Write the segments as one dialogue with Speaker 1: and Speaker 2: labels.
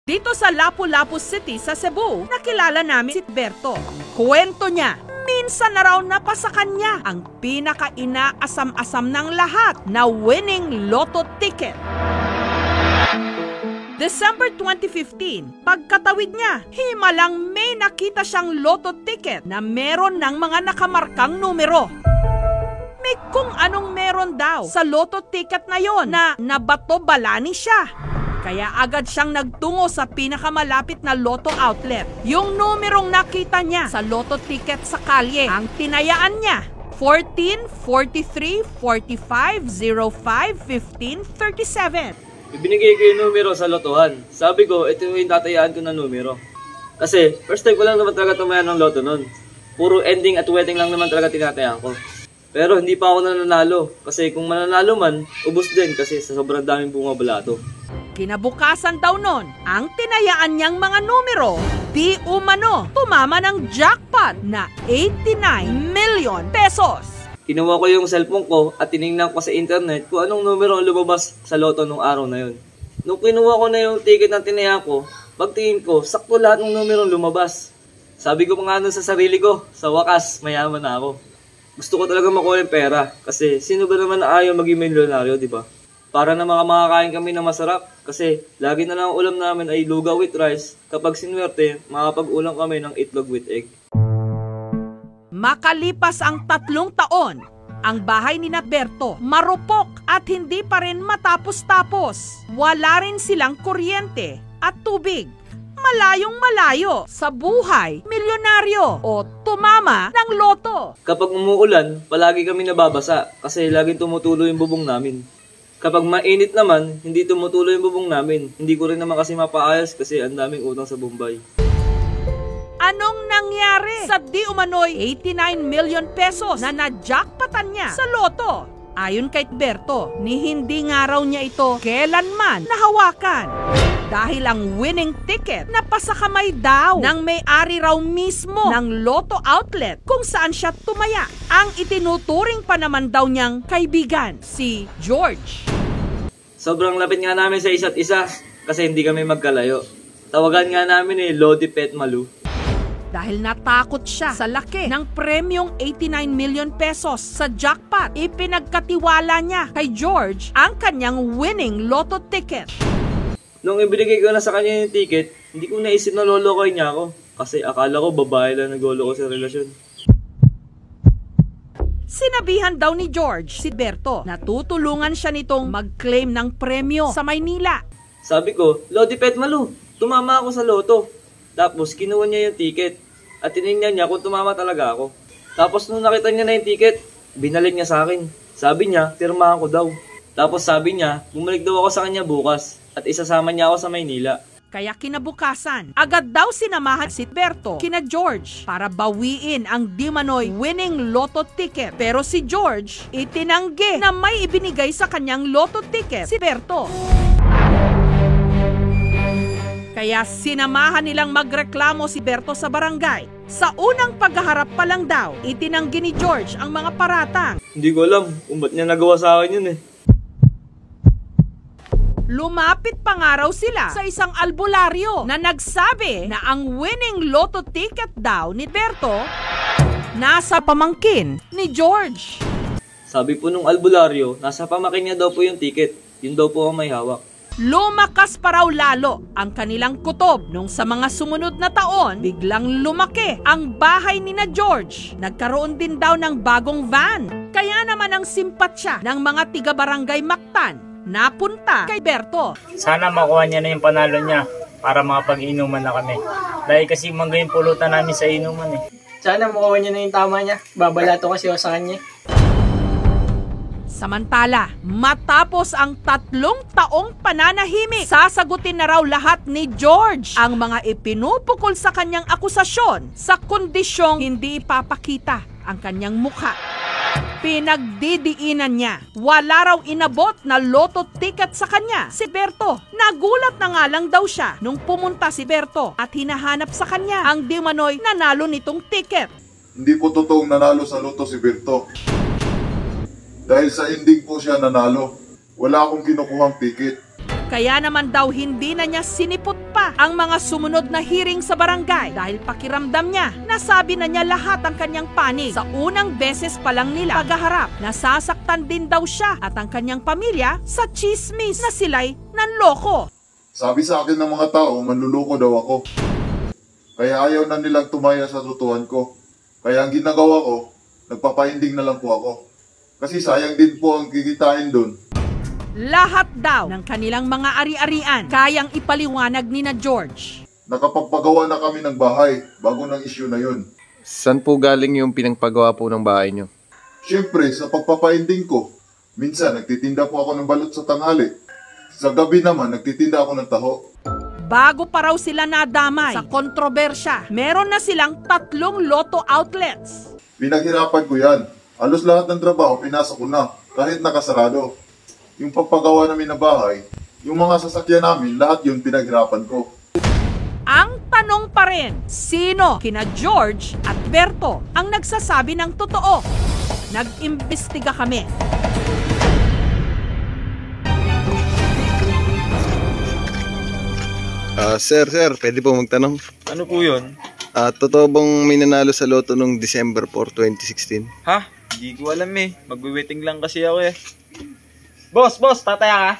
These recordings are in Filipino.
Speaker 1: Dito sa Lapu-Lapu City sa Cebu, nakilala namin si Berto. Kwento niya, minsan na raw napasa kanya ang pinaka-inaasam-asam ng lahat na winning lotto ticket. December 2015, pagkatawid niya, himalang may nakita siyang lotto ticket na meron ng mga nakamarkang numero. May kung anong meron daw sa lotto ticket na yon na nabato-balani siya. Kaya agad siyang nagtungo sa pinakamalapit na lotto outlet. Yung numerong nakita niya sa lotto ticket sa kalye, ang tinayaan niya, 14, 43, 45, 05, 15, 37.
Speaker 2: Ibinigay ko yung numero sa lotohan. Sabi ko, ito yung tatayaan ko na numero. Kasi, first time ko lang naman talaga tumayan ng loto nun. Puro ending at wedding lang naman talaga tinatayaan ko. Pero hindi pa ako nananalo. Kasi kung mananalo man, ubos din kasi sa sobrang daming bumabalato.
Speaker 1: Kinabukasan daw nun, ang tinayaan niyang mga numero, di umano, tumama ng jackpot na 89 million pesos.
Speaker 2: Kinuha ko yung cellphone ko at tinignan ko sa internet kung anong numero ang lumabas sa loto nung araw na yun. Nung kinuha ko na yung ticket na tinaya ko, pagtingin ko, sakto lahat ng numero lumabas. Sabi ko pa nga nun sa sarili ko, sa wakas, mayaman na ako. Gusto ko talaga makuha yung pera kasi sino ba naman na ayaw maging milyonaryo, di ba? Para na makakain kami ng masarap kasi lagi na lang ang ulam namin ay lugaw with rice. Kapag sinwerte, makapag-ulam kami ng itlog with egg.
Speaker 1: Makalipas ang 3 taon, ang bahay ni Berto marupok at hindi pa rin matapos-tapos. Wala rin silang kuryente at tubig. Malayong malayo sa buhay, milyonaryo o tumama ng loto.
Speaker 2: Kapag umuulan, palagi kami nababasa kasi laging tumutulo yung bubong namin. Kapag mainit naman, hindi tumutuloy yung bubong namin. Hindi ko rin naman kasi mapaayos kasi ang daming utang sa Bombay.
Speaker 1: Anong nangyari sa di umano'y 89 million pesos na na-jackpotan niya sa loto? Ayon kay Berto, ni hindi nga raw niya ito kailanman nahawakan. Dahil ang winning ticket napasakamay daw ng may-ari raw mismo ng lotto outlet kung saan siya tumaya. Ang itinuturing pa naman daw niyang kaibigan, si George.
Speaker 2: Sobrang lapit nga namin sa isa't isa kasi hindi kami magkalayo. Tawagan nga namin Lodi Pet Malu.
Speaker 1: Dahil natakot siya sa laki ng premyong 89 million pesos sa jackpot, ipinagkatiwala niya kay George ang kanyang winning lotto ticket.
Speaker 2: Nung ibinigay ko na sa kanya yung ticket, hindi ko naisip na lolokoy niya ako. Kasi akala ko babae lang nagloloko sa relasyon.
Speaker 1: Sinabihan daw ni George si Berto na tutulungan siya nitong mag-claim ng premyo sa Maynila.
Speaker 2: Sabi ko, Lodi Pet Malu, tumama ako sa loto. Tapos kinuha niya yung ticket at tinignan niya kung tumama talaga ako. Tapos nung nakita niya na yung ticket, binalik niya sa akin. Sabi niya, pirmahan ko daw. Tapos sabi niya, bumalik daw ako sa kanya bukas at isasama niya ako sa Maynila.
Speaker 1: Kaya kinabukasan, agad daw sinamahan si Berto kina George para bawiin ang di manoy winning lotto ticket. Pero si George itinanggi na may ibinigay sa kanyang lotto ticket si Berto. Kaya sinamahan nilang magreklamo si Berto sa barangay. Sa unang paghaharap pa lang daw, itinanggi ni George ang mga paratang.
Speaker 2: Hindi ko alam kung ba't niya nagawa sa akin yun
Speaker 1: Lumapit pa nga raw sila sa isang albularyo na nagsabi na ang winning lotto ticket daw ni Berto nasa pamangkin ni George.
Speaker 2: Sabi po nung albularyo, nasa pamangkin niya daw po yung ticket. Yun daw po ang may hawak.
Speaker 1: Lumakas pa raw lalo ang kanilang kutob nung sa mga sumunod na taon, biglang lumaki ang bahay ni na George. Nagkaroon din daw ng bagong van. Kaya naman ang simpatsya ng mga tiga-barangay Mactan napunta kay Berto.
Speaker 3: Sana makuha niya na yung panalo niya para makapag-inuman na kami. Dahil kasi mangga yung pulutan namin sa inuman
Speaker 4: Sana makuha niya na yung tama niya. Babalato kasi ako sa kanya.
Speaker 1: Samantala, matapos ang 3 taong pananahimik, sasagutin na raw lahat ni George ang mga ipinupukol sa kanyang akusasyon sa kondisyong hindi ipapakita ang kanyang mukha. Pinagdidiinan niya, wala raw inabot na lotto ticket sa kanya si Berto. Nagulat na nga lang daw siya nung pumunta si Berto at hinahanap sa kanya ang di manoy nanalo nitong ticket.
Speaker 5: Hindi po totoong nanalo sa loto si Berto. Dahil sa ending po siya nanalo. Wala akong kinukuhang ticket.
Speaker 1: Kaya naman daw hindi na niya sinipot pa ang mga sumunod na hearing sa barangay dahil pakiramdam niya nasabi na niya lahat ang kanyang panig. Sa unang beses pa lang nila paghaharap, nasasaktan din daw siya at ang kanyang pamilya sa chismis na sila'y nanloko.
Speaker 5: Sabi sa akin ng mga tao, manluloko daw ako. Kaya ayaw na nilang tumaya sa tutuhan ko. Kaya ang ginagawa ko, nagpapainding na lang po ako. Kasi sayang din po ang kikitain doon.
Speaker 1: Lahat daw ng kanilang mga ari-arian kayang ipaliwanag ni na George.
Speaker 5: Nakapagpagawa na kami ng bahay bago ng issue na yun.
Speaker 6: Saan po galing yung pinagpagawa po ng bahay nyo?
Speaker 5: Siyempre, sa pagpapainding ko, minsan nagtitinda po ako ng balot sa tanghali. Sa gabi naman, nagtitinda ako ng taho.
Speaker 1: Bago pa raw sila nadamay sa kontrobersya, meron na silang 3 Lotto outlets.
Speaker 5: Pinaghirapan ko yan. Halos lahat ng trabaho, pinasok ko na, kahit nakasarado. Yung pagpagawa namin na bahay, yung mga sasakyan namin, lahat yun pinaghirapan ko.
Speaker 1: Ang tanong pa rin, sino kina George at Berto ang nagsasabi ng totoo? Nag-imbestiga kami.
Speaker 6: Sir, pwede po magtanong?
Speaker 7: Ano po yun?
Speaker 6: Totoo bang may nanalo sa loto nung December 4, 2016?
Speaker 7: Ha? Hindi ko alam eh. Magwi-waiting lang kasi ako eh. Boss, tataya ka?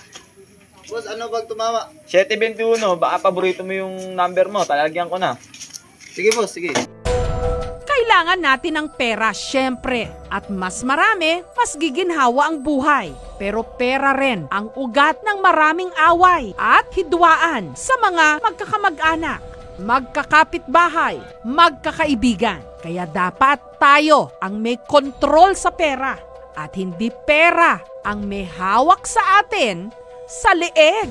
Speaker 2: Boss, ano bang tumama?
Speaker 7: 721, baka paborito mo yung number mo. Talagyan ko na.
Speaker 2: Sige boss, sige.
Speaker 1: Kailangan natin ng pera, syempre. At mas marami, mas giginhawa ang buhay. Pero pera rin ang ugat ng maraming away at hidwaan sa mga magkakamag-anak, magkakapitbahay, magkakaibigan. Kaya dapat tayo ang may kontrol sa pera at hindi pera ang may hawak sa atin sa leeg.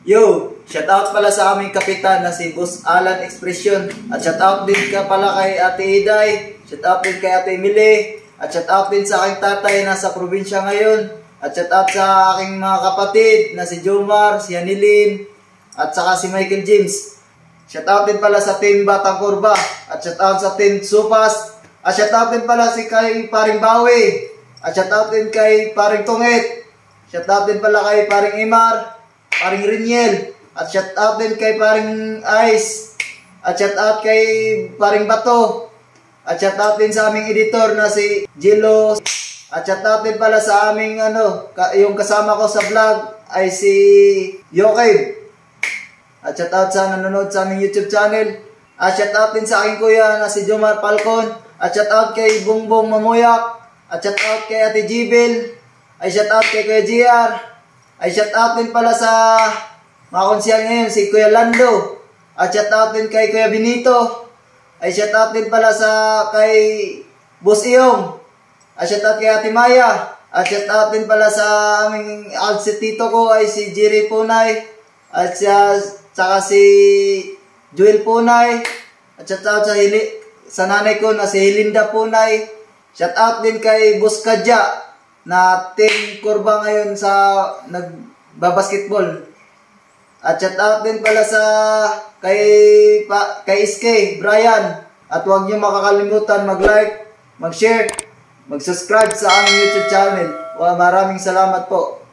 Speaker 8: Yo, shoutout pala sa aming kapitan na si Boss Alan Expression. At shoutout din ka pala kay Ate Iday. Shoutout din kay Ate Emily. At shoutout din sa aking tatay na sa probinsya ngayon. At shoutout sa aking mga kapatid na si Jomar, si Anilin, at saka si Michael James. Shoutout din pala sa Team Batang Kurba. At shoutout sa Team Supas. At shoutout din pala si kay Paring Bawi. At shoutout din kay Paring Tungit. Shoutout din pala kay Paring Imar, Paring Riniel, at shoutout din kay Paring Ice, at shoutout kay Paring Bato, at shoutout din sa aming editor na si Jilo, at shoutout din pala sa aming yung kasama ko sa vlog ay si Yokib, at shoutout sa nanonood sa aming YouTube channel, at shoutout din sa aking kuya na si Jomar Falcon, at shoutout kay Bongbong Mamuyak, at shoutout kay Ate Jibil, ay shoutout kay Kuya GR, ay shoutout din pala sa mga konsyal ngayon, si Kuya Lando. At shoutout din kay Kuya Benito. Ay shoutout din pala sa kay Boss Iyong. At shoutout kay Ate Maya. At shoutout din pala sa aming si tito ko ay si Jerry Punay. At saka si Joel Punay. At shoutout sa nanay ko na si Helinda Punay. Shoutout din kay Boss Kadya na Team Kurba ngayon sa nagbabasketball. At shoutout din pala sa kay SK, Brian. At huwag niyo makakalimutan mag-like, mag-share, mag-subscribe sa aming YouTube channel. Maraming salamat po.